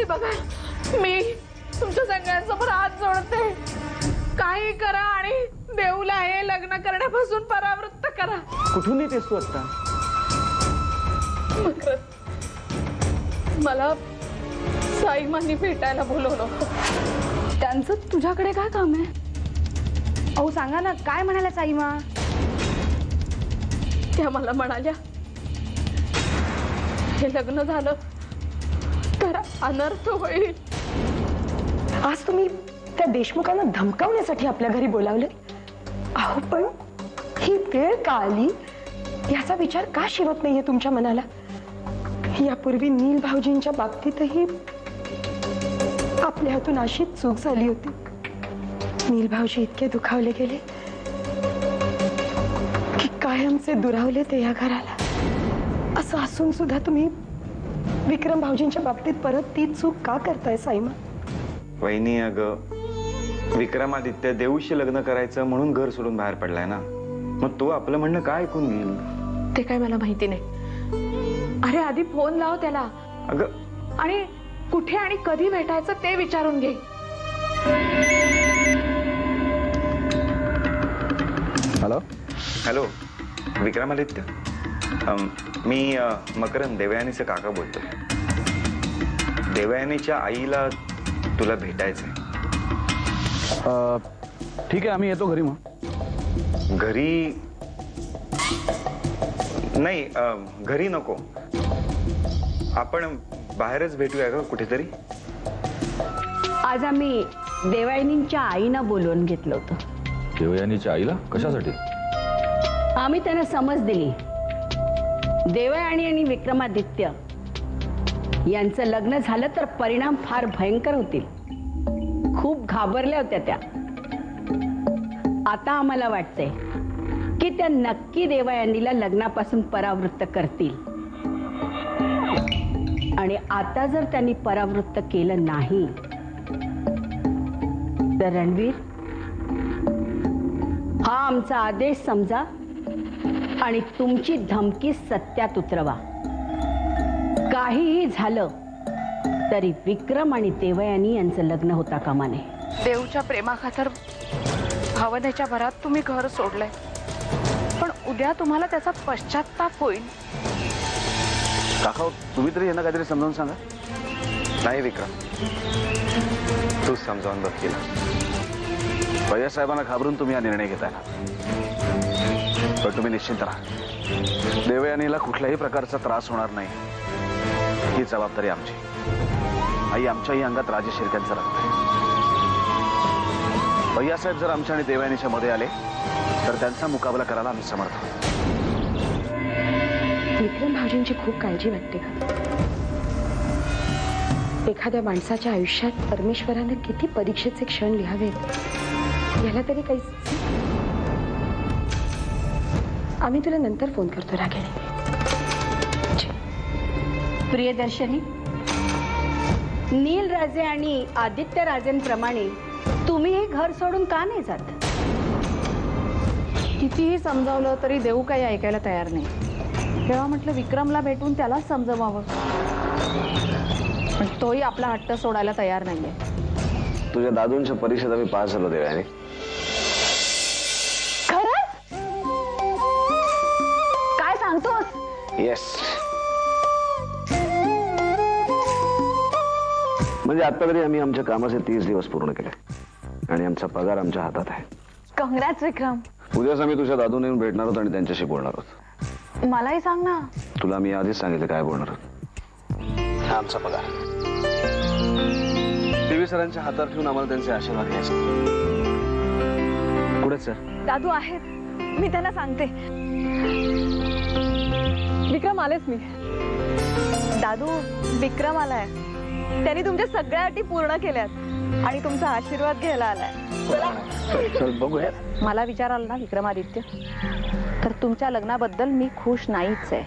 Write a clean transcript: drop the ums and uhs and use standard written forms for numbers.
बघा, मी तुमच्या सगळ्यांसमोर हात जोडते, काही करा आणि देऊला हे लग्न करण्यापासून परावृत्त करा. कुठून येतेस तू आता? मला साईमांनी भेटायला बोलवलं. त्यांचं तुझ्याकडे काय काम आहे? अहो सांगा ना, काय म्हणाल्या साईमा? त्या मला म्हणाल्या, हे लग्न झालं तर अनर्थ होईल. आज तुम्ही त्या देशमुखांना धमकावण्यासाठी आपल्या घरी बोलावले? अहो पण ही वेळ का आली याचा विचार का शिवत नाहीये तुमच्या मनाला? यापूर्वी नील भाऊजींच्या बाबतीतही आपल्या हातून अशीच चूक झाली होती. नील भाऊजी इतके दुखावले गेले की कायमचे दुरावले ते या घराला. असं असून सुद्धा तुम्ही विक्रम भाऊजींच्या बाबतीत परत ती चूक का करताय साईमा? वहिनी, अगं विक्रमादित्य देऊशी लग्न करायचं म्हणून घर सोडून बाहेर पडलाय ना, मग तो आपलं म्हणणं काय ऐकून घेईल? ते काय मला माहिती नाही. अरे आधी फोन लाव त्याला. अगं आणि कुठे आणि कधी भेटायचं ते विचारून घे. हॅलो हॅलो, विक्रमादित्य, मी मकरंद, देवयानीचा काका बोलतोय. देवयानीच्या आईला तुला भेटायचंय. ठीक आहे, आम्ही येतो घरी. मग घरी नाही, घरी नको, आपण बाहेरच भेटूया का कुठेतरी? आज आम्ही देवयानींच्या आईना बोलवून घेतलं होतं. देवयानीच्या आईला कशासाठी? आम्ही त्यांना समज दिली, देवयानी आणि विक्रमादित्य यांचं लग्न झालं तर परिणाम फार भयंकर होतील. खूप घाबरल्या होत्या त्या. आता आम्हाला वाटतंय की त्या नक्की देवयानीला लग्नापासून परावृत्त करतील. आणि आता जर त्यांनी परावृत्त केलं नाही तर रणवीर, हा आमचा आदेश समजा आणि तुमची धमकी सत्यात उतरवा. काहीही झालं तरी विक्रम आणि देवयानी यांचं लग्न होता कामा नये. देवच्या प्रेमाखातर भावनेच्या भरात तुम्ही घर सोडलंय, पण उद्या तुम्हाला त्याचा पश्चाताप होईल. काका, तुम्ही तरी यांना काहीतरी समजावून सांगा. नाही विक्रम, तू समजावून बघ तिला. भैया साहेबांना घाबरून तुम्ही हा निर्णय घेताय ना, पण तुम्ही निश्चिंत राहा. देवयानीला कुठल्याही प्रकारचा त्रास होणार नाही, ही जबाबदारी आमची. आई आमच्याही अंगात राजे शिर्क्यांचं रक्त आहे. भैया साहेब जर आमच्या आणि देवयानीच्या मध्ये आले तर त्यांचा मुकाबला करायला आम्ही समर्थ आहोत. विक्रम भाऊजींची खूप काळजी वाटते का? एखाद्या माणसाच्या आयुष्यात परमेश्वराने किती परीक्षेचे क्षण लिहावेत याला तरी काही. आम्ही तुला नंतर फोन करतो रागिणी. प्रियदर्शनी, नील राजे आणि आदित्य राजेंप्रमाणे तुम्हीही घर सोडून का नाही जात? कितीही समजावलं तरी देऊ काही ऐकायला तयार नाही. तेव्हा म्हटलं विक्रमला भेटून त्यालाच समजवावं, पण तोही आपला हट्ट सोडायला तयार नाहीये. तुझ्या दादूंच्या परीक्षेत आम्ही पास झालो देवयानी. खरंच? काय सांगतोस? येस. म्हणजे आता तरी आम्ही आमच्या कामाचे 30 दिवस पूर्ण केले आणि आमचा पगार आमच्या हातात आहे. काँग्रॅट्स विक्रम. उद्याच आम्ही तुझ्या दादून येऊन भेटणार आहोत आणि त्यांच्याशी बोलणार आहोत. मलाही सांग ना. तुला मी आधीच सांगितलं काय बोलणार आहोत. हा आमचा पगार. टीव्ही सरांच्या हातात ठेवून आम्हाला त्यांचे आशीर्वाद घ्यायचे. कुठे सर? दादू आहेत, मी त्यांना सांगते. विक्रम आलेच. मी दादू, विक्रम आलाय. त्यांनी तुमच्या सगळ्या अटी पूर्ण केल्यात आणि तुमचा आशीर्वाद घ्यायला आलाय. चल बघूया. मला विचाराल ना विक्रमादित्य, तर तुमच्या लग्नाबद्दल मी खुश नाहीच आहे.